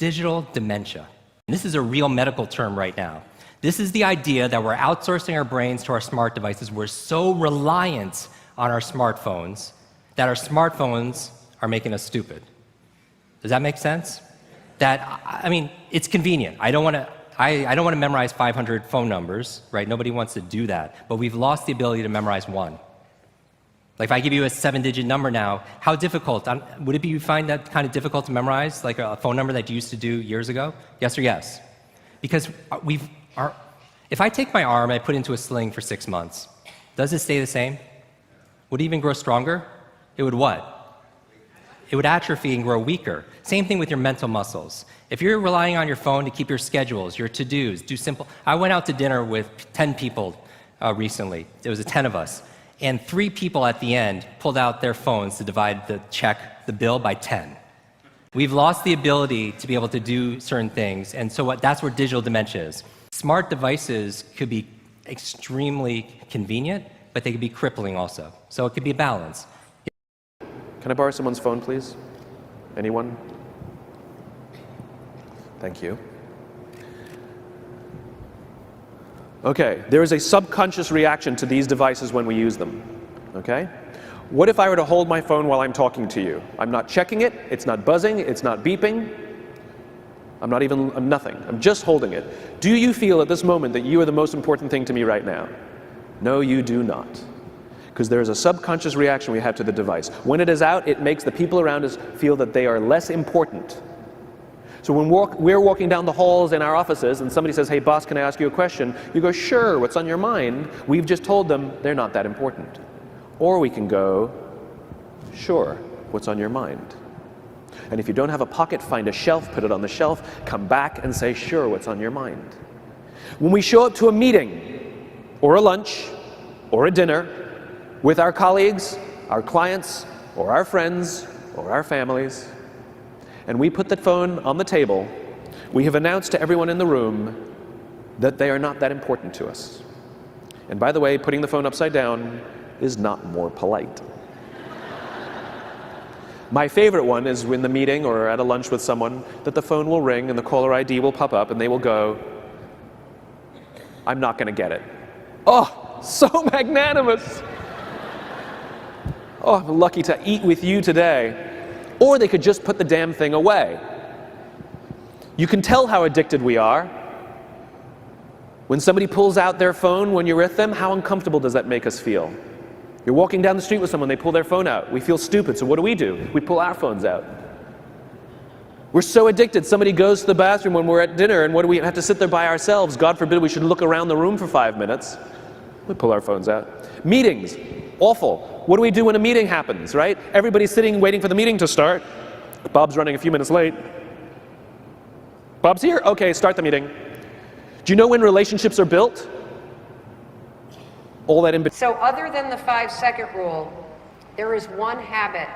Digital dementia. And this is a real medical term right now. This is the idea that we're outsourcing our brains to our smart devices. We're so reliant on our smartphones that our smartphones are making us stupid. Does that make sense? It's convenient. I don't want to memorize 500 phone numbers, right? Nobody wants to do that. But we've lost the ability to memorize one. Like if I give you a 7-digit number now, how difficult? Would it be you find that kind of difficult to memorize, like a phone number that you used to do years ago? Yes or yes? Because if I take my arm and I put it into a sling for 6 months, does it stay the same? Would it even grow stronger? It would what? It would atrophy and grow weaker. Same thing with your mental muscles. If you're relying on your phone to keep your schedules, your to-dos, I went out to dinner with 10 people recently. There was 10 of us. And 3 people at the end pulled out their phones to divide the bill by 10. We've lost the ability to be able to do certain things, and so that's where digital dementia is. Smart devices could be extremely convenient, but they could be crippling also. So it could be a balance. Can I borrow someone's phone, please? Anyone? Thank you. Okay, there is a subconscious reaction to these devices when we use them, okay? What if I were to hold my phone while I'm talking to you? I'm not checking it, it's not buzzing, it's not beeping, I'm nothing, I'm just holding it. Do you feel at this moment that you are the most important thing to me right now? No, you do not. Because there is a subconscious reaction we have to the device. When it is out, it makes the people around us feel that they are less important. So when we're walking down the halls in our offices and somebody says, hey boss, can I ask you a question? You go, sure, what's on your mind? We've just told them they're not that important. Or we can go, sure, what's on your mind? And if you don't have a pocket, find a shelf, put it on the shelf, come back and say, sure, what's on your mind? When we show up to a meeting, or a lunch, or a dinner, with our colleagues, our clients, or our friends, or our families, and we put the phone on the table, we have announced to everyone in the room that they are not that important to us. And by the way, putting the phone upside down is not more polite. My favorite one is in the meeting or at a lunch with someone that the phone will ring and the caller ID will pop up and they will go, I'm not going to get it. Oh, so magnanimous. Oh, I'm lucky to eat with you today. Or they could just put the damn thing away. You can tell how addicted we are. When somebody pulls out their phone when you're with them, how uncomfortable does that make us feel? You're walking down the street with someone, they pull their phone out. We feel stupid, so what do? We pull our phones out. We're so addicted. Somebody goes to the bathroom when we're at dinner, and what do we have to sit there by ourselves? God forbid we should look around the room for 5 minutes. We pull our phones out. Meetings, awful. What do we do when a meeting happens, right? Everybody's sitting waiting for the meeting to start. Bob's running a few minutes late. Bob's here? Okay, start the meeting. Do you know when relationships are built? All that in between. So other than the 5-second rule, there is one habit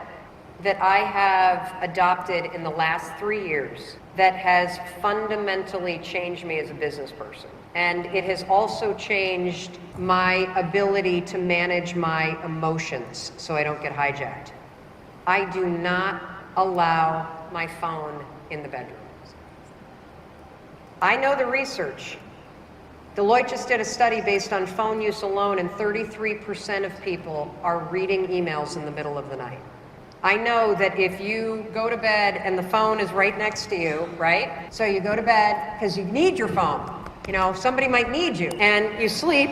that I have adopted in the last 3 years that has fundamentally changed me as a business person. And it has also changed my ability to manage my emotions so I don't get hijacked. I do not allow my phone in the bedroom. I know the research. Deloitte just did a study based on phone use alone, and 33% of people are reading emails in the middle of the night. I know that if you go to bed and the phone is right next to you, right? So you go to bed because you need your phone. You know, somebody might need you, and you sleep.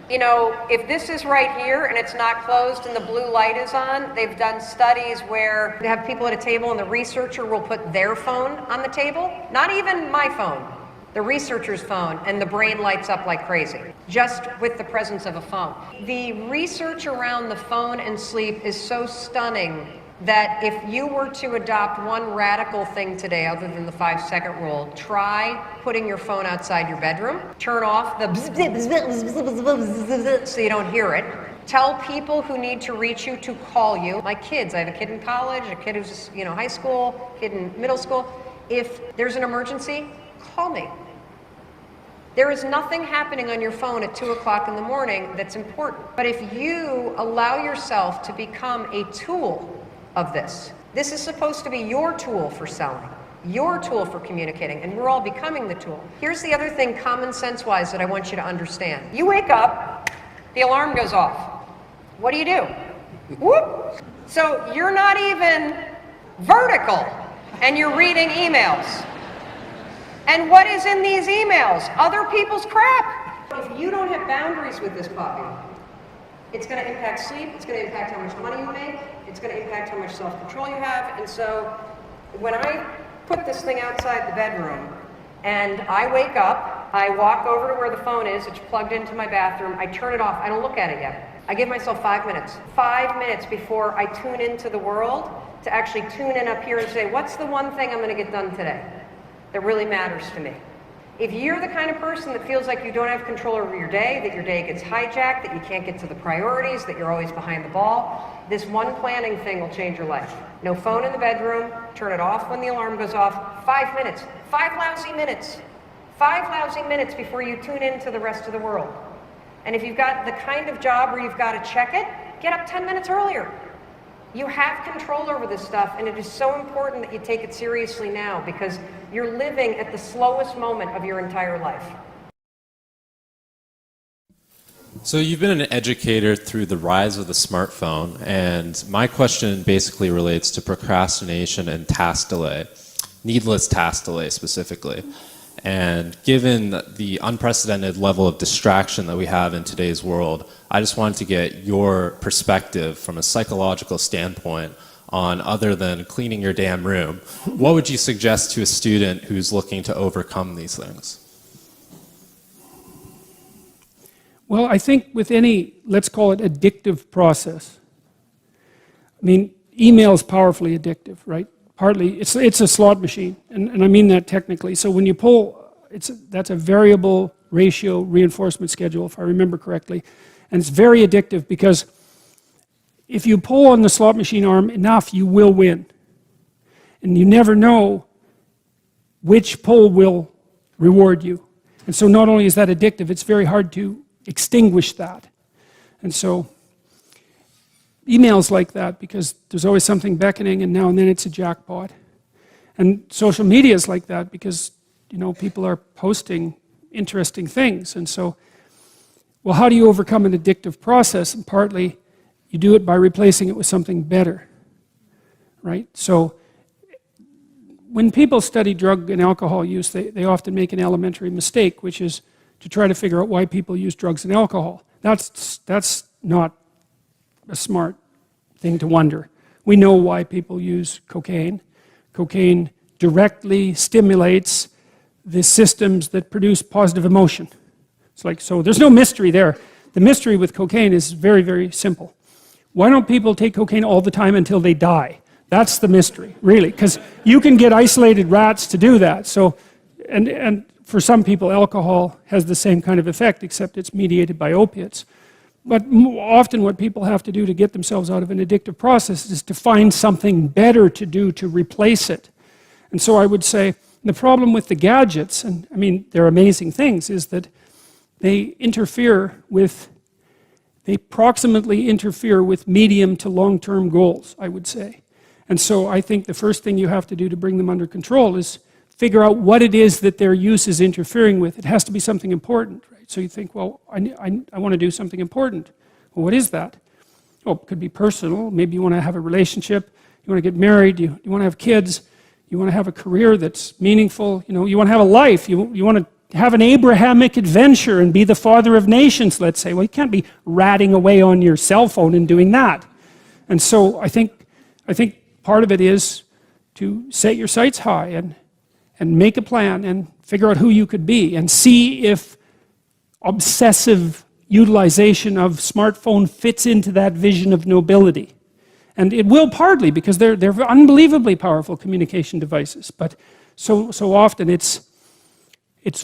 You know, if this is right here and it's not closed and the blue light is on, they've done studies where they have people at a table and the researcher will put their phone on the table, not even my phone, the researcher's phone, and the brain lights up like crazy, just with the presence of a phone. The research around the phone and sleep is so stunning that if you were to adopt one radical thing today other than the 5-second rule, try putting your phone outside your bedroom, turn off the so you don't hear it. Tell people who need to reach you to call you. My kids, I have a kid in college, a kid who's high school, kid in middle school. If there's an emergency, call me. There is nothing happening on your phone at 2 o'clock in the morning that's important. But if you allow yourself to become a tool of this is supposed to be your tool for selling. your tool for communicating, and we're all becoming the tool. Here's the other thing, common sense-wise, that I want you to understand. You wake up, the alarm goes off. What do? Whoop! So you're not even vertical, and you're reading emails. And what is in these emails? Other people's crap. If you don't have boundaries with this puppy, it's going to impact sleep, it's going to impact how much money you make, it's going to impact how much self-control you have. And so when I put this thing outside the bedroom and I wake up, I walk over to where the phone is, it's plugged into my bathroom, I turn it off, I don't look at it yet. I give myself 5 minutes. 5 minutes before I tune into the world to actually tune in up here and say, what's the one thing I'm going to get done today that really matters to me? If you're the kind of person that feels like you don't have control over your day, that your day gets hijacked, that you can't get to the priorities, that you're always behind the ball, this one planning thing will change your life. No phone in the bedroom, turn it off when the alarm goes off, 5 minutes, 5 lousy minutes, 5 lousy minutes before you tune into the rest of the world. And if you've got the kind of job where you've got to check it, get up 10 minutes earlier. You have control over this stuff, and it is so important that you take it seriously now, because you're living at the slowest moment of your entire life. So you've been an educator through the rise of the smartphone, and my question basically relates to procrastination and task delay, needless task delay specifically. And given the unprecedented level of distraction that we have in today's world, I just wanted to get your perspective from a psychological standpoint on, other than cleaning your damn room, what would you suggest to a student who's looking to overcome these things? Well, I think with any, let's call it addictive process, I mean, email is powerfully addictive, right? Partly, it's a slot machine, and I mean that technically. So when you pull, that's a variable ratio reinforcement schedule, if I remember correctly, and it's very addictive because if you pull on the slot machine arm enough, you will win, and you never know which pull will reward you. And so not only is that addictive, it's very hard to extinguish that. And so email's like that because there's always something beckoning, and now and then it's a jackpot. And social media is like that because, you know, people are posting interesting things. And so, well, how do you overcome an addictive process? And partly you do it by replacing it with something better, right? So when people study drug and alcohol use, they often make an elementary mistake, which is to try to figure out why people use drugs and alcohol. That's not a smart thing to wonder. We know why people use cocaine. Cocaine directly stimulates the systems that produce positive emotion. It's like, so there's no mystery there. The mystery with cocaine is very, very simple. Why don't people take cocaine all the time until they die? That's the mystery, really, because you can get isolated rats to do that. So, and for some people, alcohol has the same kind of effect, except it's mediated by opiates. But often what people have to do to get themselves out of an addictive process is to find something better to do to replace it. And so I would say the problem with the gadgets, and I mean, they're amazing things, is that they proximately interfere with medium to long-term goals, I would say. And so I think the first thing you have to do to bring them under control is figure out what it is that their use is interfering with. It has to be something important, right? So you think, well, I want to do something important. Well, what is that? Oh, it could be personal. Maybe you want to have a relationship. You want to get married. You want to have kids. You want to have a career that's meaningful. You know, you want to have a life. You want to have an Abrahamic adventure and be the father of nations, let's say. Well, you can't be ratting away on your cell phone and doing that. And so I think part of it is to set your sights high and make a plan and figure out who you could be and see if obsessive utilization of smartphone fits into that vision of nobility. And it will partly because they're unbelievably powerful communication devices, but so often it's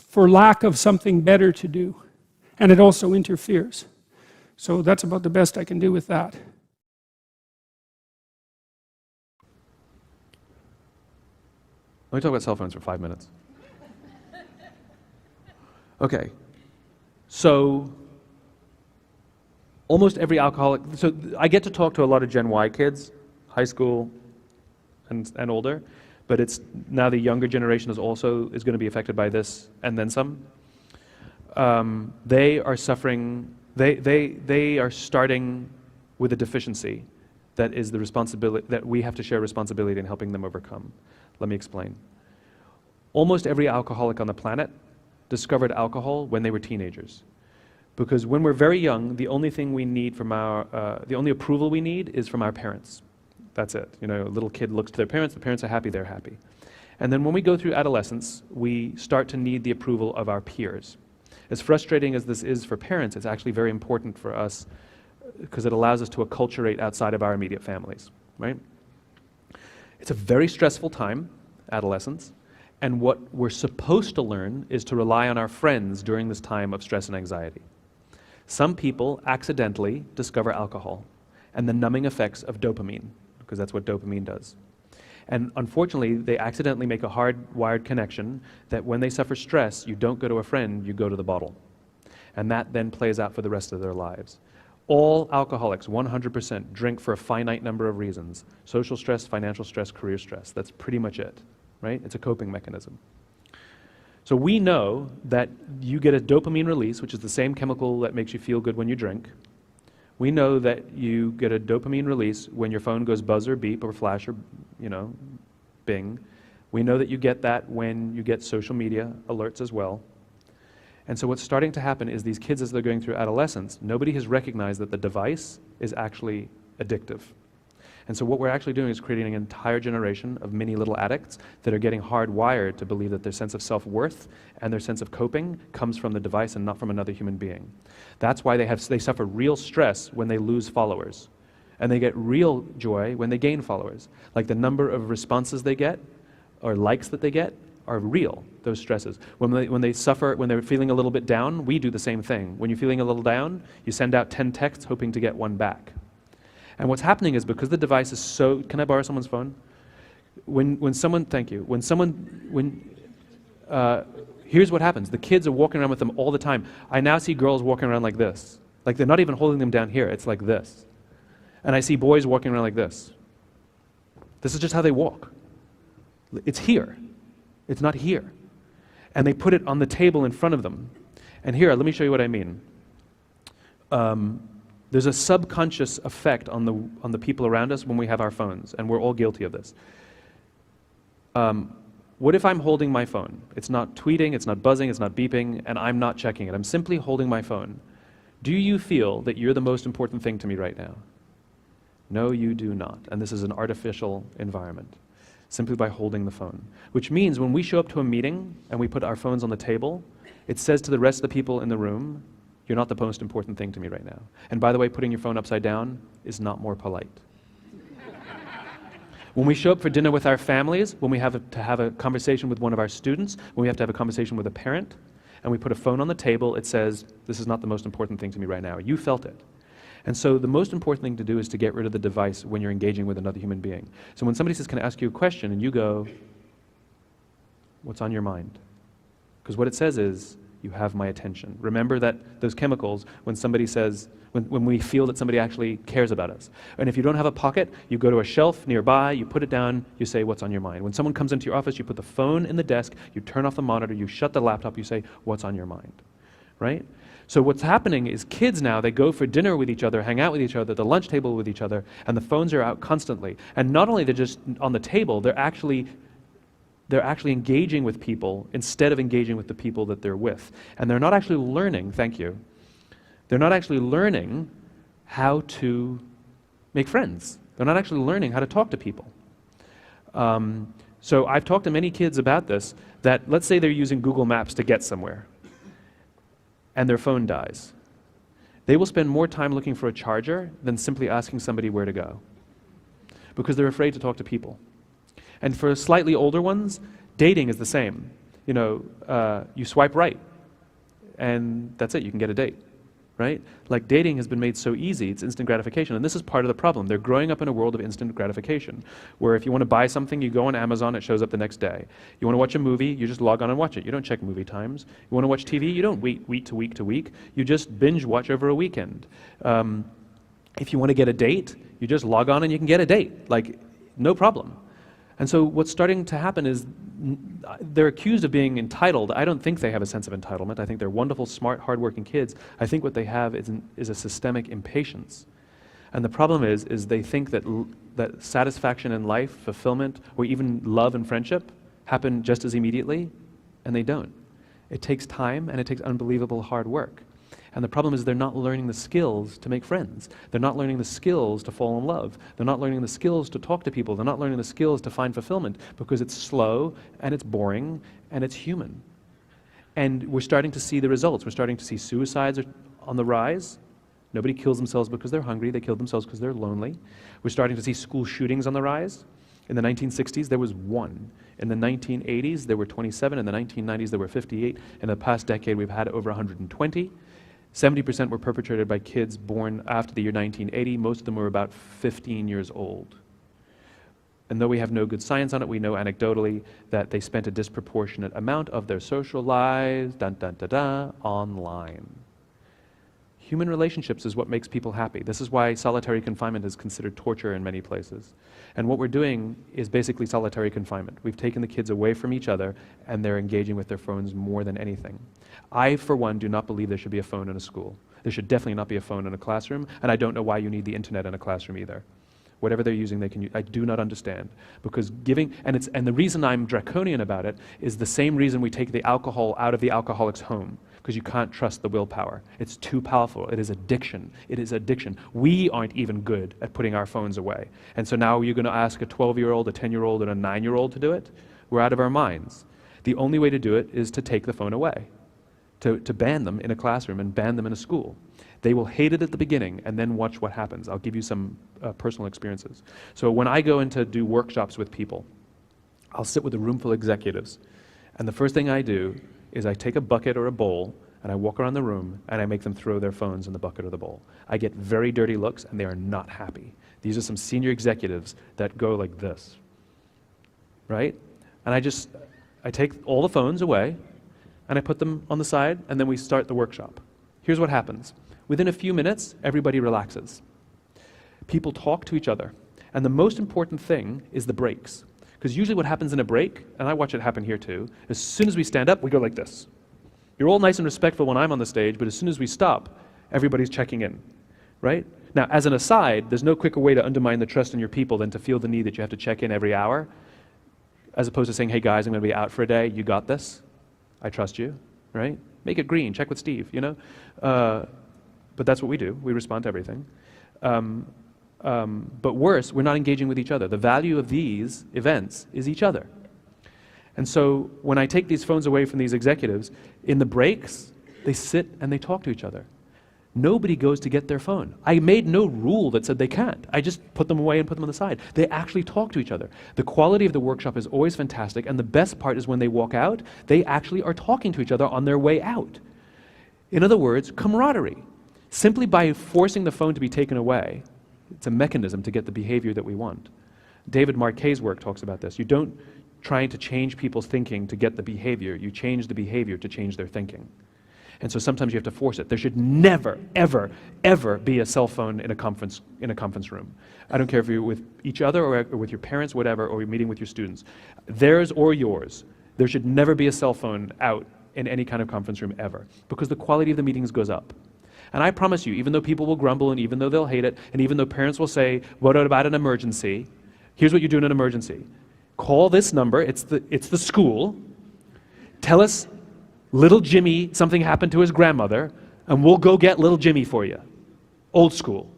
for lack of something better to do, and it also interferes. So that's about the best I can do with that. Let me talk about cell phones for 5 minutes. Okay, so almost every alcoholic, so I get to talk to a lot of Gen Y kids, high school and older, but it's now the younger generation is going to be affected by this and then some. They are suffering, they are starting with a deficiency that is the responsibility, that we have to share responsibility in helping them overcome. Let me explain. Almost every alcoholic on the planet discovered alcohol when they were teenagers. Because when we're very young, the only thing we need from the only approval we need is from our parents. That's it. You know, a little kid looks to their parents, the parents are happy, they're happy. And then when we go through adolescence, we start to need the approval of our peers. As frustrating as this is for parents, it's actually very important for us because it allows us to acculturate outside of our immediate families, right? It's a very stressful time, adolescence, and what we're supposed to learn is to rely on our friends during this time of stress and anxiety. Some people accidentally discover alcohol and the numbing effects of dopamine, because that's what dopamine does. And unfortunately, they accidentally make a hard-wired connection that when they suffer stress, you don't go to a friend, you go to the bottle. And that then plays out for the rest of their lives. All alcoholics, 100%, drink for a finite number of reasons. Social stress, financial stress, career stress. That's pretty much it, right? It's a coping mechanism. So we know that you get a dopamine release, which is the same chemical that makes you feel good when you drink. We know that you get a dopamine release when your phone goes buzz or beep or flash or, you know, bing. We know that you get that when you get social media alerts as well. And so what's starting to happen is these kids, as they're going through adolescence, nobody has recognized that the device is actually addictive. And so what we're actually doing is creating an entire generation of mini little addicts that are getting hardwired to believe that their sense of self-worth and their sense of coping comes from the device and not from another human being. That's why they suffer real stress when they lose followers. And they get real joy when they gain followers. Like the number of responses they get or likes that they get are real, those stresses. When they suffer, when they're feeling a little bit down, we do the same thing. When you're feeling a little down, you send out 10 texts hoping to get one back. And what's happening is because the device is so, can I borrow someone's phone? Thank you. Here's what happens. The kids are walking around with them all the time. I now see girls walking around like this. Like they're not even holding them down here, it's like this. And I see boys walking around like this. This is just how they walk. It's here. It's not here. And they put it on the table in front of them. And here, let me show you what I mean. There's a subconscious effect on the people around us when we have our phones, and we're all guilty of this. What if I'm holding my phone? It's not tweeting, it's not buzzing, it's not beeping, and I'm not checking it. I'm simply holding my phone. Do you feel that you're the most important thing to me right now? No, you do not. And this is an artificial environment, simply by holding the phone. Which means when we show up to a meeting and we put our phones on the table, it says to the rest of the people in the room, you're not the most important thing to me right now. And by the way, putting your phone upside down is not more polite. When we show up for dinner with our families, when we have to have a conversation with one of our students, when we have to have a conversation with a parent, and we put a phone on the table, it says, this is not the most important thing to me right now. You felt it. And so the most important thing to do is to get rid of the device when you're engaging with another human being. So when somebody says, can I ask you a question? And you go, what's on your mind? Because what it says is, you have my attention. Remember that those chemicals, when somebody says, when we feel that somebody actually cares about us. And if you don't have a pocket, you go to a shelf nearby, you put it down, you say, what's on your mind? When someone comes into your office, you put the phone in the desk, you turn off the monitor, you shut the laptop, you say, what's on your mind? Right? So what's happening is kids now, they go for dinner with each other, hang out with each other, the lunch table with each other, and the phones are out constantly. And not only they're just on the table, they're actually engaging with people instead of engaging with the people that they're with. And they're not actually learning, thank you, they're not actually learning how to make friends. They're not actually learning how to talk to people. So I've talked to many kids about this, that let's say they're using Google Maps to get somewhere, and their phone dies. They will spend more time looking for a charger than simply asking somebody where to go, because they're afraid to talk to people. And for slightly older ones, dating is the same. You know, you swipe right, and that's it, you can get a date, right? Like dating has been made so easy, it's instant gratification, and this is part of the problem. They're growing up in a world of instant gratification, where if you want to buy something, you go on Amazon, it shows up the next day. You want to watch a movie, you just log on and watch it. You don't check movie times. You want to watch TV, you don't wait week to week to week. You just binge watch over a weekend. If you want to get a date, you just log on and you can get a date, like no problem. And so what's starting to happen is they're accused of being entitled. I don't think they have a sense of entitlement. I think they're wonderful, smart, hardworking kids. I think what they have is a systemic impatience. And the problem is they think that satisfaction in life, fulfillment, or even love and friendship happen just as immediately, and they don't. It takes time, and it takes unbelievable hard work. And the problem is they're not learning the skills to make friends. They're not learning the skills to fall in love. They're not learning the skills to talk to people. They're not learning the skills to find fulfillment because it's slow, and it's boring, and it's human. And we're starting to see the results. We're starting to see suicides on the rise. Nobody kills themselves because they're hungry. They kill themselves because they're lonely. We're starting to see school shootings on the rise. In the 1960s, there was 1. In the 1980s, there were 27. In the 1990s, there were 58. In the past decade, we've had over 120. 70% were perpetrated by kids born after the year 1980. Most of them were about 15 years old. And though we have no good science on it, we know anecdotally that they spent a disproportionate amount of their social lives, online. Human relationships is what makes people happy. This is why solitary confinement is considered torture in many places. And what we're doing is basically solitary confinement. We've taken the kids away from each other, and they're engaging with their phones more than anything. I, for one, do not believe there should be a phone in a school. There should definitely not be a phone in a classroom, and I don't know why you need the internet in a classroom either. Whatever they're using, they can use. I do not understand. Because and the reason I'm draconian about it is the same reason we take the alcohol out of the alcoholic's home. Because you can't trust the willpower. It's too powerful. It is addiction. It is addiction. We aren't even good at putting our phones away. And so now you're going to ask a 12-year-old, a 10-year-old, and a 9-year-old to do it? We're out of our minds. The only way to do it is to take the phone away, to ban them in a classroom and ban them in a school. They will hate it at the beginning and then watch what happens. I'll give you some personal experiences. So when I go in to do workshops with people, I'll sit with a room full of executives. And the first thing I do is I take a bucket or a bowl and I walk around the room and I make them throw their phones in the bucket or the bowl. I get very dirty looks and they are not happy. These are some senior executives that go like this, right? And I take all the phones away and I put them on the side and then we start the workshop. Here's what happens. Within a few minutes, everybody relaxes. People talk to each other. And the most important thing is the breaks. Because usually what happens in a break, and I watch it happen here too, as soon as we stand up, we go like this. You're all nice and respectful when I'm on the stage, but as soon as we stop, everybody's checking in, right? Now, as an aside, there's no quicker way to undermine the trust in your people than to feel the need that you have to check in every hour, as opposed to saying, hey guys, I'm going to be out for a day, you got this, I trust you, right? Make it green, check with Steve, you know? But that's what we do, we respond to everything. But worse, we're not engaging with each other. The value of these events is each other. And so when I take these phones away from these executives, in the breaks, they sit and they talk to each other. Nobody goes to get their phone. I made no rule that said they can't. I just put them away and put them on the side. They actually talk to each other. The quality of the workshop is always fantastic, and the best part is when they walk out, they actually are talking to each other on their way out. In other words, camaraderie. Simply by forcing the phone to be taken away, it's a mechanism to get the behavior that we want. David Marquet's work talks about this. You don't try to change people's thinking to get the behavior. You change the behavior to change their thinking. And so sometimes you have to force it. There should never, ever, ever be a cell phone in a conference room. I don't care if you're with each other or with your parents, whatever, or you're meeting with your students. Theirs or yours. There should never be a cell phone out in any kind of conference room ever, because the quality of the meetings goes up. And I promise you, even though people will grumble and even though they'll hate it, and even though parents will say, what about an emergency? Here's what you do in an emergency. Call this number, it's the school. Tell us, little Jimmy, something happened to his grandmother, and we'll go get little Jimmy for you. Old school,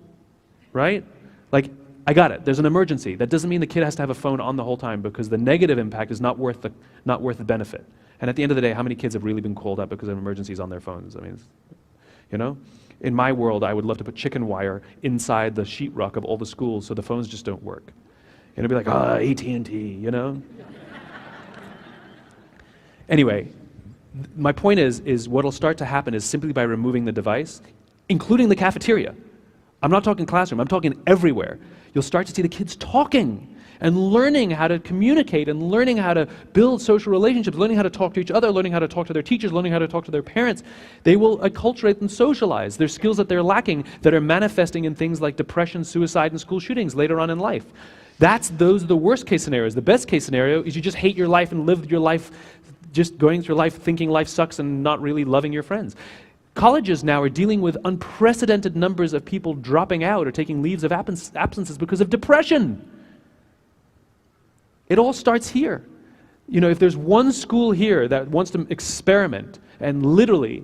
right? Like, I got it, there's an emergency. That doesn't mean the kid has to have a phone on the whole time, because the negative impact is not worth the benefit. And at the end of the day, how many kids have really been called up because of emergencies on their phones? I mean, you know? In my world, I would love to put chicken wire inside the sheetrock of all the schools so the phones just don't work. And it'd be like, AT&T, you know? Anyway, my point is what'll start to happen is simply by removing the device, including the cafeteria. I'm not talking classroom, I'm talking everywhere. You'll start to see the kids talking and learning how to communicate and learning how to build social relationships, learning how to talk to each other, learning how to talk to their teachers, learning how to talk to their parents. They will acculturate and socialize. There's skills that they're lacking that are manifesting in things like depression, suicide, and school shootings later on in life. Those are the worst case scenarios. The best case scenario is you just hate your life and live your life just going through life thinking life sucks and not really loving your friends. Colleges now are dealing with unprecedented numbers of people dropping out or taking leaves of absences because of depression. It all starts here. You know, if there's one school here that wants to experiment and literally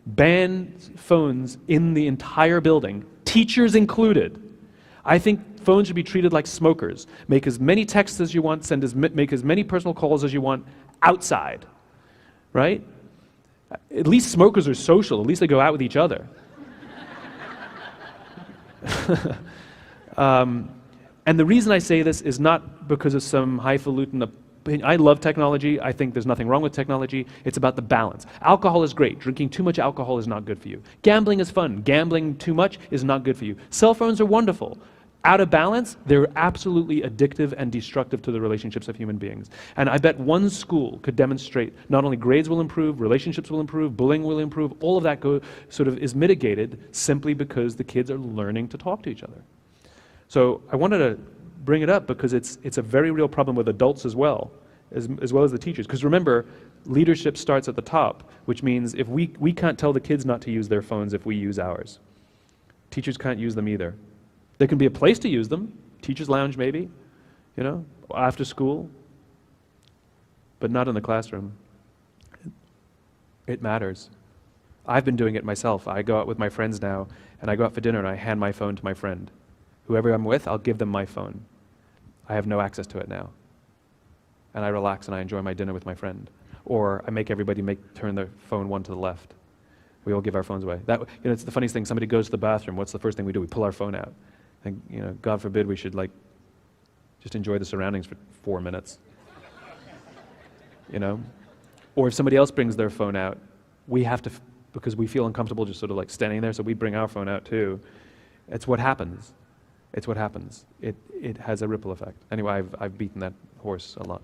ban phones in the entire building, teachers included, I think phones should be treated like smokers. Make as many texts as you want, make as many personal calls as you want outside, right? At least smokers are social. At least they go out with each other. And the reason I say this is not because of some highfalutin opinion. I love technology. I think there's nothing wrong with technology. It's about the balance. Alcohol is great. Drinking too much alcohol is not good for you. Gambling is fun. Gambling too much is not good for you. Cell phones are wonderful. Out of balance, they're absolutely addictive and destructive to the relationships of human beings. And I bet one school could demonstrate not only grades will improve, relationships will improve, bullying will improve, all of that sort of is mitigated simply because the kids are learning to talk to each other. So I wanted to bring it up because it's a very real problem with adults as well as the teachers. Because remember, leadership starts at the top, which means if we can't tell the kids not to use their phones if we use ours. Teachers can't use them either. There can be a place to use them, teacher's lounge maybe, you know, after school, but not in the classroom. It matters. I've been doing it myself. I go out with my friends now, and I go out for dinner and I hand my phone to my friend. Whoever I'm with, I'll give them my phone. I have no access to it now. And I relax and I enjoy my dinner with my friend. Or I make everybody turn their phone one to the left. We all give our phones away. It's the funniest thing. Somebody goes to the bathroom. What's the first thing we do? We pull our phone out. And, you know, God forbid we should just enjoy the surroundings for 4 minutes. You know? Or if somebody else brings their phone out, we have to, because we feel uncomfortable just sort of standing there, so we bring our phone out too. It's what happens. It's what happens. It has a ripple effect. Anyway, I've beaten that horse a lot.